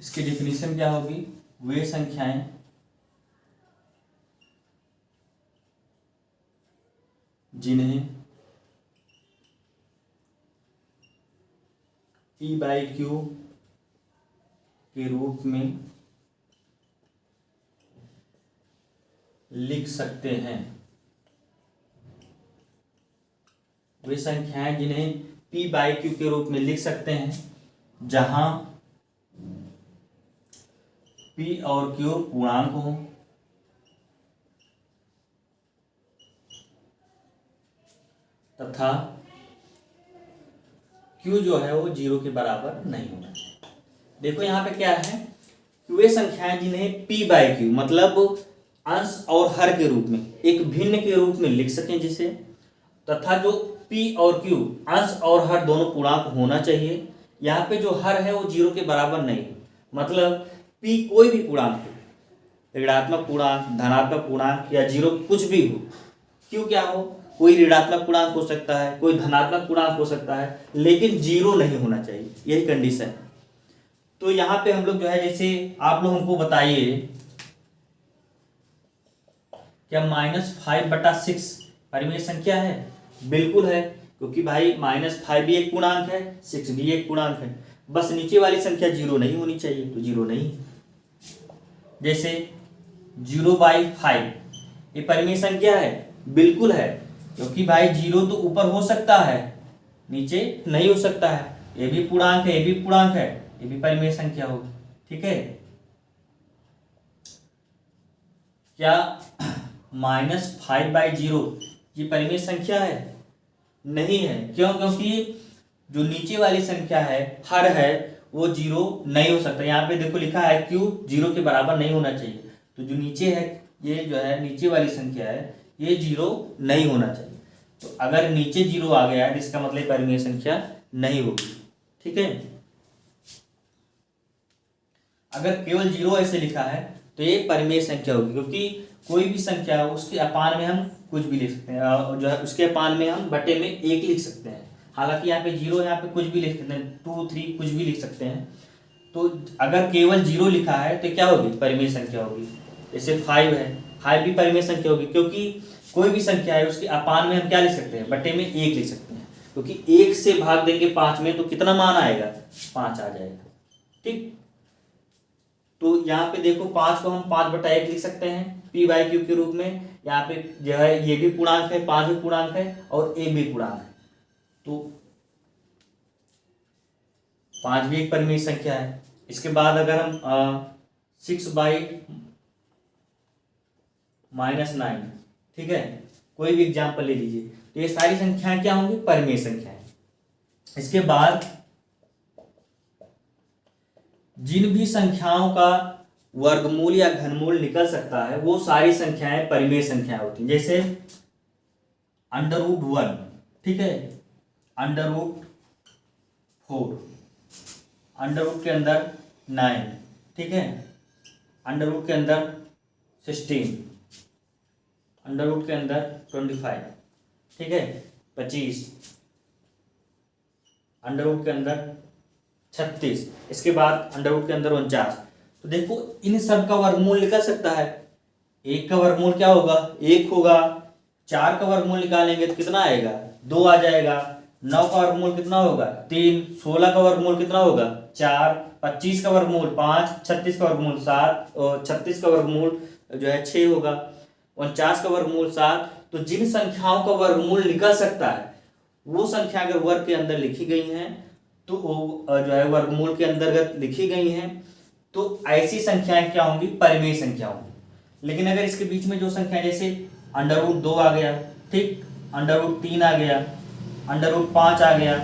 A: इसकी डेफिनेशन क्या होगी, वे संख्याएं जिन्हें P/Q के रूप में लिख सकते हैं, वे संख्याएं जिन्हें p बाई क्यू के रूप में लिख सकते हैं, जहां p और q पूर्णांक हो तथा q जो है वो 0 के बराबर नहीं होना चाहिए। देखो यहाँ पे क्या है, वे संख्याएं जिन्हें p बाई क्यू मतलब अंश और हर के रूप में, एक भिन्न के रूप में लिख सकें जिसे, तथा जो p और q अंश और हर दोनों पूर्णांक होना चाहिए। यहाँ पे जो हर है वो 0 के बराबर नहीं, मतलब p कोई भी पूर्णांक हो, ऋणात्मक पूर्णांक, धनात्मक पूर्णांक या 0 कुछ भी हो। q क्या हो, कोई ऋणात्मक पूर्णांक हो सकता है, कोई धनात्मक पूर्णांक हो सकता है, लेकिन 0 नहीं होना चाहिए, यही कंडीशन है। तो यहाँ पे हम लोग जो है, जैसे आप लोग हमको बताइए क्या -5/6 परिमेय संख्या है? बिल्कुल है, क्योंकि भाई -5 भी एक पूर्णांक है, 6 भी एक पूर्णांक है, बस नीचे वाली संख्या 0 नहीं होनी चाहिए, तो 0 नहीं। जैसे 0/5 ये परिमेय संख्या है? बिल्कुल है, क्योंकि भाई 0 तो ऊपर हो सकता है, नीचे नहीं हो सकता है। ये भी पूर्णांक है, ये भी पूर्णांक है, ये भी परिमेय संख्या होगी। ठीक है, क्या -5/0 ये परिमेय संख्या है? नहीं है। क्यों? क्योंकि जो नीचे वाली संख्या है, हर है, वो 0 नहीं हो सकता। यहाँ पे देखो लिखा है q 0 के बराबर नहीं होना चाहिए, तो जो नीचे है, ये जो है नीचे वाली संख्या है, ये 0 नहीं होना चाहिए। तो अगर नीचे 0 आ गया है, इसका मतलब परिमेय संख्या नहीं होगी। ठीक है, अगर केवल 0 ऐसे लिखा है तो ये परिमेय संख्या होगी, क्योंकि कोई भी संख्या है उसके अपान में हम कुछ भी लिख सकते हैं, जो है उसके अपान में हम बटे में 1 लिख सकते हैं। हालांकि यहाँ पे 0, यहाँ पे कुछ भी लिख सकते हैं, 2, 3 कुछ भी लिख सकते हैं। तो अगर केवल 0 लिखा है तो क्या होगी? परिमेय संख्या होगी। जैसे 5 है, 5 भी परिमेय संख्या होगी, क्योंकि कोई भी संख्या है उसके अपान में हम क्या लिख सकते हैं? बटे में 1 लिख सकते हैं, क्योंकि 1 से भाग देंगे 5 में तो कितना मान आएगा? 5 आ जाएगा। ठीक, तो यहाँ पे देखो 5 को हम 5/1 लिख सकते हैं p बाई क्यू के रूप में। यहाँ पे जो है ये भी पूर्णांक है, 5 भी पूर्णांक है और a भी पूर्णांक है, तो 5 भी एक परिमेय संख्या है। इसके बाद अगर हम 6/-9, ठीक है, कोई भी एग्जाम्पल ले लीजिए, तो ये सारी संख्याएं क्या होंगी? परिमेय संख्याएं। इसके बाद जिन भी संख्याओं का वर्गमूल या घनमूल निकल सकता है, वो सारी संख्याएं परिमेय संख्याएं होती हैं। जैसे √1, ठीक है, √4, अंडर के अंदर 9, ठीक है, अंडर के अंदर 16, अंडर के अंदर 25, ठीक है, 25, अंडर के अंदर 36, इसके बाद अंडर के अंदर 49। तो देखो इन सब का वर्गमूल निकल सकता है। 1 का वर्गमूल क्या होगा? 1 होगा। 4 का वर्गमूल निकालेंगे तो कितना आएगा? 2 आ जाएगा। 9 का वर्गमूल कितना होगा? 3। 16 का वर्गमूल कितना होगा? 4। 25 का वर्गमूल 5। 36 का वर्गमूल 7 और 36 का वर्गमूल जो है 6 होगा। 49 का वर्गमूल 7। तो जिन संख्याओं का वर्गमूल निकल सकता है, वो संख्या अगर वर्ग के अंदर लिखी गई हैं, तो जो है वर्गमूल के अंतर्गत लिखी गई हैं, तो ऐसी संख्याएं क्या होंगी? परिमेय संख्या होंगी। लेकिन अगर इसके बीच में जो संख्या, जैसे √2 आ गया, ठीक, √3 आ गया, √5 आ गया,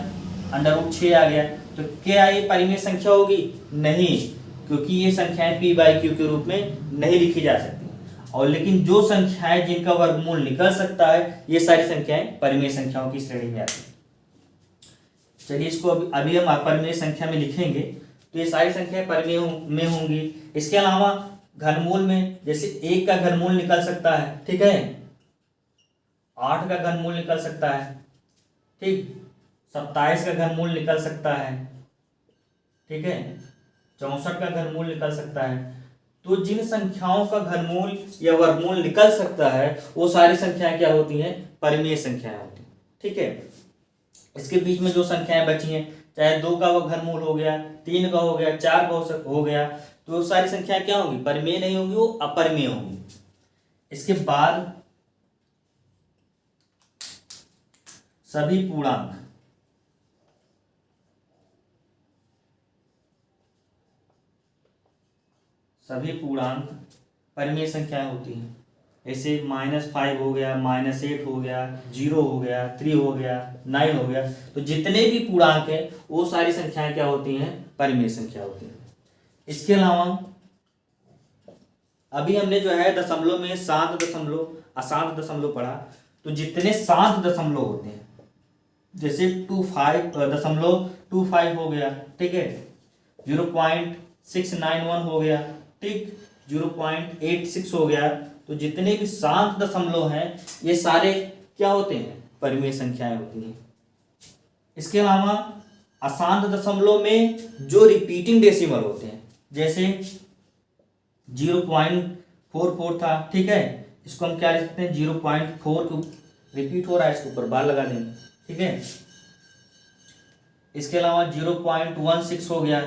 A: √6 आ गया, तो क्या ये परिमेय संख्या होगी? नहीं, क्योंकि ये संख्याएं p बाई क्यू के रूप में नहीं लिखी जा सकती। और लेकिन जो संख्याएं जिनका वर्गमूल निकल सकता है, ये सारी संख्याएं परिमेय संख्याओं की श्रेणी में आती है। चलिए इसको अभी हम परिमेय संख्या में लिखेंगे, तो ये सारी संख्याएं परिमेय में होंगी। इसके अलावा घनमूल में, जैसे 1 का घनमूल निकल सकता है, ठीक है, 8 का घनमूल निकल सकता है, ठीक, 27 का घनमूल निकल सकता है, ठीक है, 64 का घनमूल निकल सकता है। तो जिन संख्याओं का घनमूल या वर्गमूल निकल सकता है, वो सारी संख्याएं क्या होती हैं? परिमेय संख्याएं होती हैं। ठीक है, इसके बीच में जो संख्याएं बची हैं, चाहे 2 का वो घनमूल हो गया, 3 का हो गया, 4 का हो गया, तो वो सारी संख्याएं क्या होंगी? परिमेय नहीं होंगी, वो अपरिमेय होंगी। इसके बाद सभी पूर्णांक, सभी पूर्णांक परिमेय संख्याएं होती हैं। जैसे -5 हो गया, -8 हो गया, 0 हो गया, 3 हो गया, 9 हो गया। तो जितने भी पूर्णांक हैं वो सारी संख्याएं क्या होती हैं? परिमेय संख्या होती हैं। इसके अलावा अभी हमने जो है दशमलव में शांत दशमलव, अशांत दशमलव पढ़ा। तो जितने शांत दशमलव होते हैं, जैसे 25.25 हो गया, ठीक है, 0.691 हो गया, ठीक, 0.86 हो गया। तो जितने भी शांत दशमलव हैं ये सारे क्या होते हैं? परिमेय संख्याएं होती हैं। इसके अलावा अशांत दशमलव में जो रिपीटिंग डेसिमल होते हैं, जैसे 0.44 था, ठीक है, इसको हम क्या लिख सकते हैं? 0.4 को रिपीट हो रहा है, इसके ऊपर बार लगा देंगे, ठीक है। इसके अलावा 0.16 हो गया,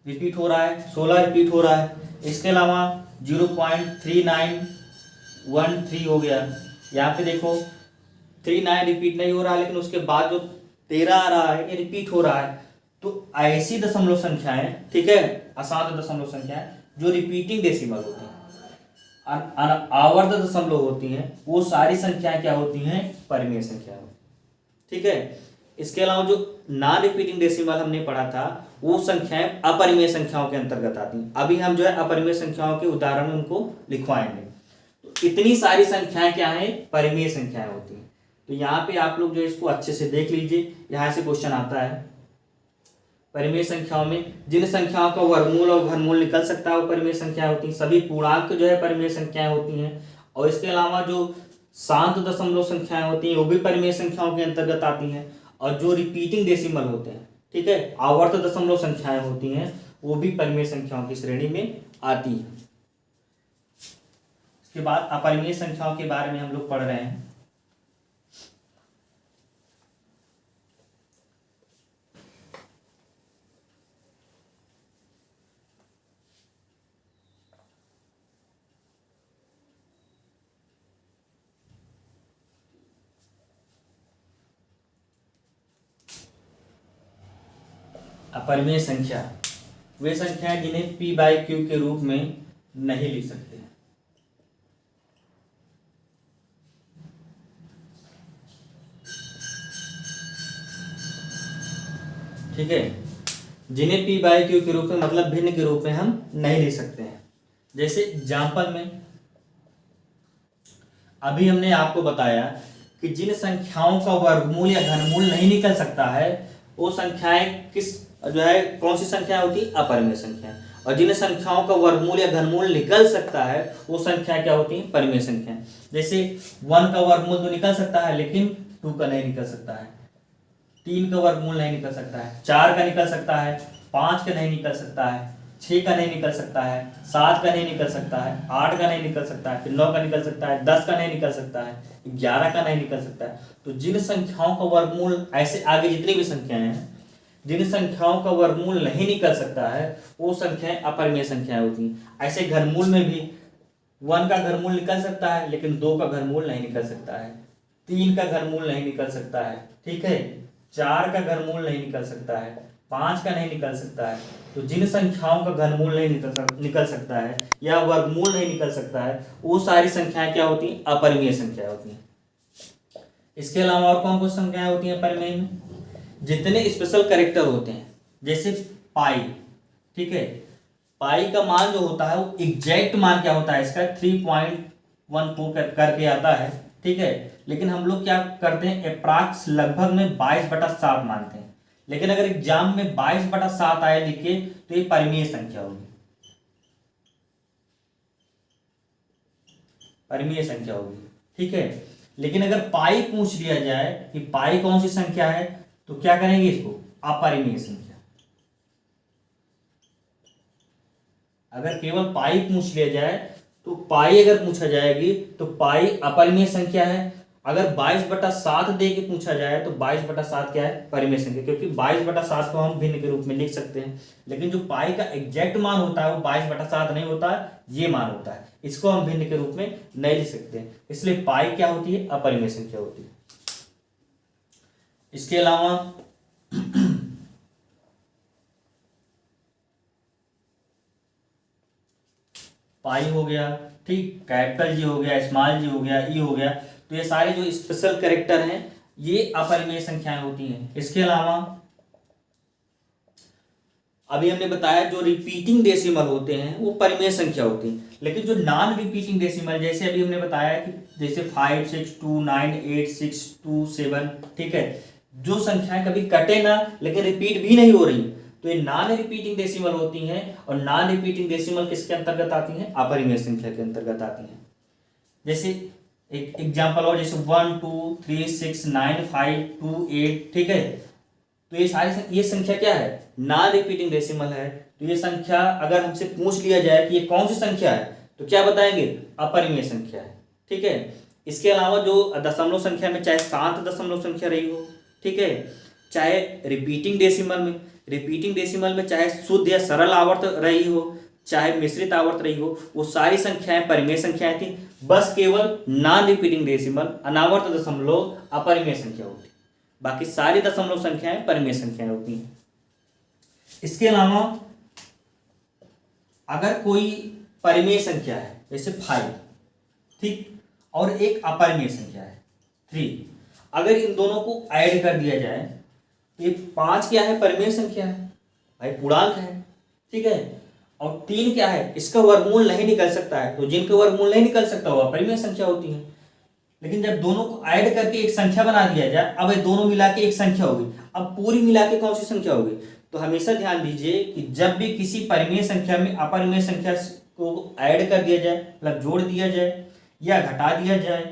A: रिपीट हो रहा है, 16 रिपीट हो रहा है। इसके अलावा 0.3913 हो गया, यहाँ पे देखो 39 रिपीट नहीं हो रहा है, लेकिन उसके बाद जो 13 आ रहा है ये रिपीट हो रहा है। तो ऐसी दशमलव संख्याएं, ठीक है, अशांत दशमलव संख्याएं जो रिपीटिंग डेसिमल होती हैं, आवर्त दशमलव होती हैं, वो सारी संख्याएं क्या होती हैं? परिमेय संख्या होती, ठीक है। इसके अलावा जो नॉन रिपीटिंग डेसिमल हमने पढ़ा था वो संख्याएं अपरिमेय संख्याओं के अंतर्गत आती हैं। अभी हम जो है अपरिमेय संख्याओं के उदाहरण उनको लिखवाएंगे। तो इतनी सारी संख्याएं क्या है? परिमेय संख्याएं होती हैं। तो यहाँ पे आप लोग जो है इसको अच्छे से देख लीजिए, यहाँ से क्वेश्चन आता है। परिमेय संख्याओं में जिन संख्याओं का वर्गमूल और घनमूल निकल सकता है वो परिमेय संख्याएं होती हैं। सभी पूर्णांक जो है परिमेय संख्याएं होती हैं। और इसके अलावा जो शांत दशमलव संख्याएं होती हैं वो भी परिमेय संख्याओं के अंतर्गत आती हैं। और जो रिपीटिंग डेसिमल होते हैं, ठीक है, आवर्त दशमलव संख्याएं होती हैं, वो भी परिमेय संख्याओं की श्रेणी में आती हैं। इसके बाद अपरिमेय संख्याओं के बारे में हम लोग पढ़ रहे हैं। अपरिमेय संख्या वे संख्याएं जिन्हें p/q के रूप में नहीं लिख सकते, ठीक है, जिन्हें p/q के रूप में मतलब भिन्न के रूप में हम नहीं लिख सकते हैं। जैसे एग्जाम्पल में अभी हमने आपको बताया कि जिन संख्याओं का वर्गमूल या घनमूल नहीं निकल सकता है वो संख्याएं किस जो है कौन सी संख्या होती? अपरिमेय संख्या। और जिन संख्याओं का वर्गमूल या घनमूल निकल सकता है वो संख्या क्या होती है? परिमेय संख्या। जैसे 1 का वर्गमूल तो निकल सकता है लेकिन 2 का नहीं निकल सकता है, 3 का वर्गमूल नहीं निकल सकता है, 4 का निकल सकता है, 5 का नहीं निकल सकता है, 6 का नहीं निकल सकता है, 7 का नहीं निकल सकता है, 8 का नहीं निकल सकता है, फिर 9 का निकल सकता है, 10 का नहीं निकल सकता है, 11 का नहीं निकल सकता है। तो जिन संख्याओं का वर्गमूल, ऐसे आगे जितनी भी संख्याएं हैं, जिन संख्याओं का वर्गमूल नहीं निकल सकता है वो संख्याएं अपरिमेय संख्याएं होती हैं। ऐसे घनमूल में भी 1 का घनमूल निकल सकता है लेकिन 2 का घनमूल नहीं निकल सकता है, 3 का घनमूल नहीं निकल सकता है, ठीक है, 4 का घनमूल नहीं निकल सकता है, 5 का नहीं निकल सकता है। तो जिन संख्याओं का घनमूल नहीं निकल सकता है या वर्गमूल नहीं निकल सकता है वो सारी संख्याएं क्या होती हैं? अपरिमेय संख्या होती हैं। इसके अलावा और कौन कौन संख्याएं होती हैं परिमेय में? जितने स्पेशल कैरेक्टर होते हैं, जैसे पाई, ठीक है, पाई का मान जो होता है वो एग्जैक्ट मान क्या होता है इसका? 3.14 करके आता है, ठीक है, लेकिन हम लोग क्या करते हैं? अप्रॉक्स लगभग में 22/7 मानते हैं। लेकिन अगर एग्जाम में 22/7 आए लिख के तो ये परिमेय संख्या होगी, परिमेय संख्या होगी, ठीक है। लेकिन अगर पाई पूछ लिया जाए कि पाई कौन सी संख्या है तो क्या करेंगे? इसको अपरिमेय संख्या। अगर केवल पाई पूछ लिया जाए तो पाई अगर पूछा जाएगी तो पाई अपरिमेय संख्या है। अगर 22/7 दे के पूछा जाए तो 22/7 क्या है? परिमेय संख्या, क्योंकि 22/7 को हम भिन्न के रूप में लिख सकते हैं। लेकिन जो पाई का एग्जैक्ट मान होता है वो 22/7 नहीं होता है, ये मान होता है, इसको हम भिन्न के रूप में नहीं लिख सकते, इसलिए पाई क्या होती है? अपरिमेय संख्या होती है। इसके अलावा अब पाई हो गया, ठीक, कैपिटल जी हो गया, स्मॉल जी हो गया, ई हो गया। तो ये सारे जो स्पेशल कैरेक्टर हैं ये अपरिमेय संख्याएं होती हैं। इसके अलावा अभी हमने बताया जो रिपीटिंग डेसिमल होते हैं वो परिमेय संख्या होती है, लेकिन जो नॉन रिपीटिंग डेसिमल, जैसे अभी हमने बताया कि जैसे 5, 6, 2, 9, 8, 6, 2, 7, ठीक है, जो संख्याएं कभी कटे ना लेकिन रिपीट भी नहीं हो रही, तो ये नॉन रिपीटिंग डेसिमल होती हैं। और नॉन रिपीटिंग डेसिमल किसके अंतर्गत आती हैं? अपरिमेय संख्या के अंतर्गत आती हैं। जैसे एक एग्जाम्पल और, जैसे 1, 2, 3, 6, 9, 5, 2, 8, ठीक है, तो ये संख्या क्या है? नॉन रिपीटिंग डेसिमल है। तो ये संख्या अगर हमसे पूछ लिया जाए कि ये कौन सी संख्या है, तो क्या बताएंगे? अपरिमेय संख्या है, ठीक है। इसके अलावा जो दशमलव संख्या में चाहे शांत दशमलव संख्या रही हो, ठीक है, चाहे रिपीटिंग डेसिमल में चाहे शुद्ध या सरल आवर्त रही हो, चाहे मिश्रित आवर्त रही हो, वो सारी संख्याएं परिमेय संख्याएं थी। बस केवल नॉन रिपीटिंग डेसिमल, अनावर्त दशमलव अपरिमेय संख्या होती, बाकी सारी दशमलव संख्याएं परिमेय संख्याएं होती हैं। इसके अलावा अगर कोई परिमेय संख्या है जैसे 5, ठीक, और एक अपरिमेय संख्या है 3, अगर इन दोनों को ऐड कर दिया जाए तो ये 5 क्या है? परिमेय संख्या है भाई, पूर्णांक है, ठीक है। और 3 क्या है? इसका वर्गमूल नहीं निकल सकता है, तो जिनका वर्गमूल नहीं निकल सकता वो अपरिमेय संख्या होती है। लेकिन जब दोनों को ऐड करके एक संख्या बना दिया जाए, अब ये दोनों मिला के एक संख्या होगी, अब पूरी मिला के कौन सी संख्या होगी? तो हमेशा ध्यान दीजिए कि जब भी किसी परिमेय संख्या में अपरिमेय संख्या को ऐड कर दिया जाए, मतलब जोड़ दिया जाए या घटा दिया जाए,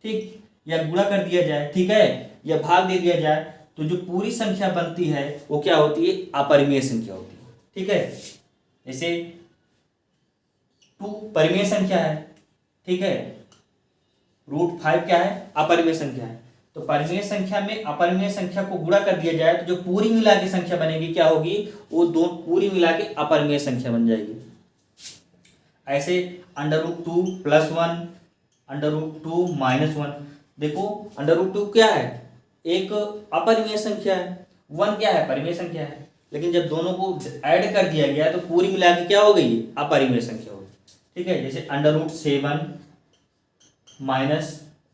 A: ठीक, या गुणा कर दिया जाए, ठीक है, या भाग दे दिया जाए, तो जो पूरी संख्या बनती है वो क्या होती है? अपरिमेय संख्या होती है, ठीक है। जैसे 2 परिमेय संख्या है, ठीक है, √5 क्या है? अपरिमेय संख्या है। तो परिमेय संख्या में अपरिमेय संख्या को गुणा कर दिया जाए तो जो पूरी मिला के संख्या बनेगी क्या होगी? वो दो पूरी मिला के अपरिमेय संख्या बन जाएगी। ऐसे √2 + 1, √2 - 1, देखो √2 क्या है? एक अपरिमेय संख्या है, 1 क्या है? परिमेय संख्या है। लेकिन जब दोनों को ऐड कर दिया गया तो पूरी मिला के क्या हो गई? अपरिमेय संख्या होगी, ठीक है। जैसे √7 -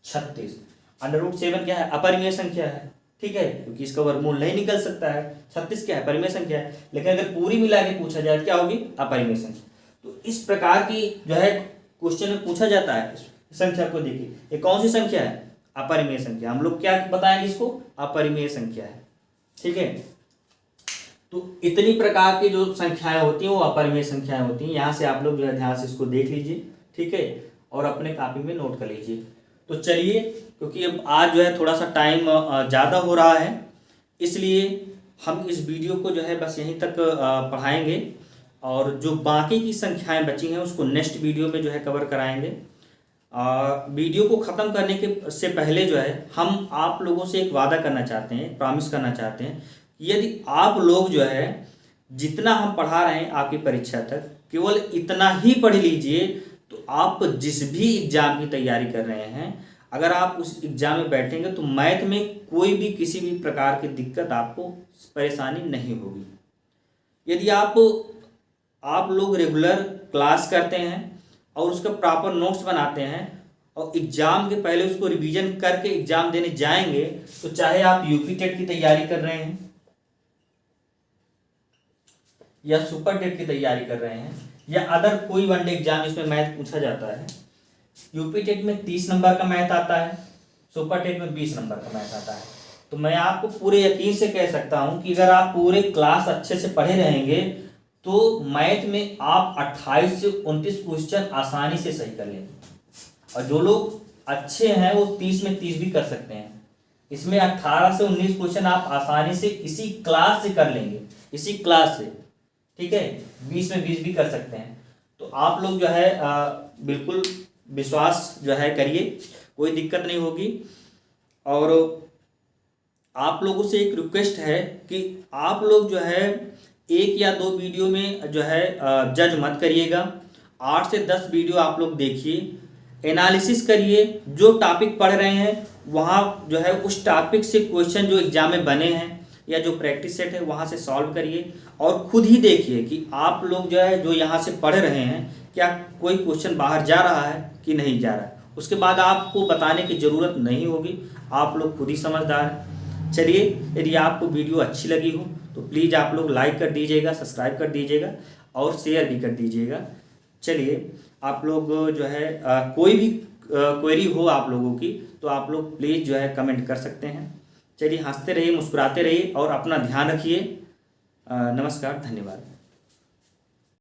A: 36, √7 क्या है? अपरिमेय संख्या है, ठीक है, क्योंकि इसका वर्गमूल नहीं निकल सकता है। 36 क्या है? परिमेय संख्या है, लेकिन अगर पूरी मिला के पूछा जाए क्या होगी? अपरिमेय संख्या। तो इस प्रकार की जो है क्वेश्चन में पूछा जाता है, संख्या को देखिए, ये कौन सी संख्या है? अपरिमेय संख्या। हम लोग क्या बताएंगे इसको? अपरिमेय संख्या है, ठीक है। तो इतनी प्रकार की जो संख्याएं होती हैं वो अपरिमेय संख्याएं होती हैं। यहाँ से आप लोग जो है ध्यान से इसको देख लीजिए, ठीक है, और अपने कॉपी में नोट कर लीजिए। तो चलिए, क्योंकि अब आज जो है थोड़ा सा टाइम ज़्यादा हो रहा है, इसलिए हम इस वीडियो को जो है बस यहीं तक पढ़ाएंगे, और जो बाकी की संख्याएं बची हैं उसको नेक्स्ट वीडियो में जो है कवर कराएंगे। वीडियो को ख़त्म करने के से पहले जो है हम आप लोगों से एक वादा करना चाहते हैं, प्रॉमिस करना चाहते हैं, यदि आप लोग जो है जितना हम पढ़ा रहे हैं आपकी परीक्षा तक केवल इतना ही पढ़ लीजिए, तो आप जिस भी एग्ज़ाम की तैयारी कर रहे हैं, अगर आप उस एग्ज़ाम में बैठेंगे तो मैथ में कोई भी किसी भी प्रकार की दिक्कत आपको परेशानी नहीं होगी। यदि आप लोग रेगुलर क्लास करते हैं और उसका प्रॉपर नोट्स बनाते हैं और एग्ज़ाम के पहले उसको रिवीजन करके एग्ज़ाम देने जाएंगे, तो चाहे आप यूपी टेट की तैयारी कर रहे हैं या सुपर टेट की तैयारी कर रहे हैं या अदर कोई वनडे एग्जाम जिसमें मैथ पूछा जाता है, यूपी टेट में 30 नंबर का मैथ आता है, सुपर टेट में 20 नंबर का मैथ आता है, तो मैं आपको पूरे यकीन से कह सकता हूं कि अगर आप पूरे क्लास अच्छे से पढ़े रहेंगे तो मैथ में आप 28 से 29 क्वेश्चन आसानी से सही कर लेंगे। और जो लोग अच्छे हैं वो 30 में 30 भी कर सकते हैं। इसमें 18 से 19 क्वेश्चन आप आसानी से इसी क्लास से कर लेंगे, इसी क्लास से, ठीक है, 20 में 20 भी कर सकते हैं। तो आप लोग जो है बिल्कुल विश्वास जो है करिए, कोई दिक्कत नहीं होगी। और आप लोगों से एक रिक्वेस्ट है कि आप लोग जो है 1 या 2 वीडियो में जो है जज मत करिएगा। 8 से 10 वीडियो आप लोग देखिए, एनालिसिस करिए, जो टॉपिक पढ़ रहे हैं वहाँ जो है उस टॉपिक से क्वेश्चन जो एग्जाम में बने हैं या जो प्रैक्टिस सेट है वहाँ से सॉल्व करिए, और खुद ही देखिए कि आप लोग जो है जो यहाँ से पढ़ रहे हैं क्या कोई क्वेश्चन बाहर जा रहा है कि नहीं जा रहा है। उसके बाद आपको बताने की ज़रूरत नहीं होगी, आप लोग खुद ही समझदार हैं। चलिए, यदि आपको वीडियो अच्छी लगी हो तो प्लीज़ आप लोग लाइक कर दीजिएगा, सब्सक्राइब कर दीजिएगा और शेयर भी कर दीजिएगा। चलिए, आप लोग जो है कोई भी क्वेरी हो आप लोगों की तो आप लोग प्लीज़ जो है कमेंट कर सकते हैं। चलिए, हंसते रहिए, मुस्कुराते रहिए और अपना ध्यान रखिए। नमस्कार, धन्यवाद।